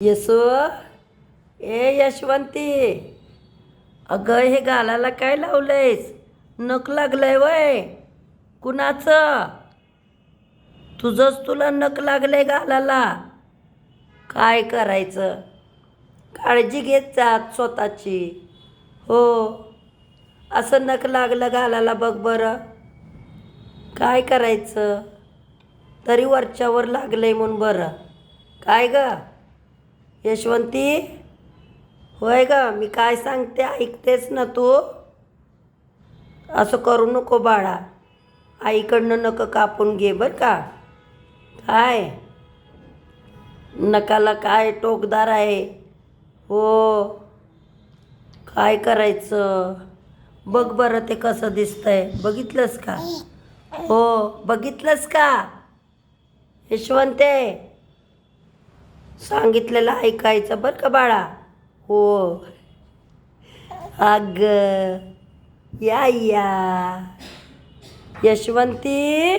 यसो ए यशवंती, अगं हे गालाला काय लावलंयस? नख लागलंय वय? कुणाचं? तुझंच तुला नख लागलंय गालाला. काय करायचं? काळजी घेत जात स्वतःची. हो, असं नख लागलं गालाला बघ बरं. काय करायचं? तरी वरच्यावर लागलंय म्हणून बरं. काय ग यशवंती? होय ग, मी काय सांगते ऐकतेस ना तू? असं करू नको बाळा. आईकडनं नख कापून घे बरं का. काय नकाला काय टोकदार आहे. हो, काय करायचं? बघ बरं ते कसं दिसतंय, बघितलंस का? हो, बघितलंस का यशवंते? सांगितलेलं ऐकायचं बरं का बाळा. हो, अग या या यशवंती.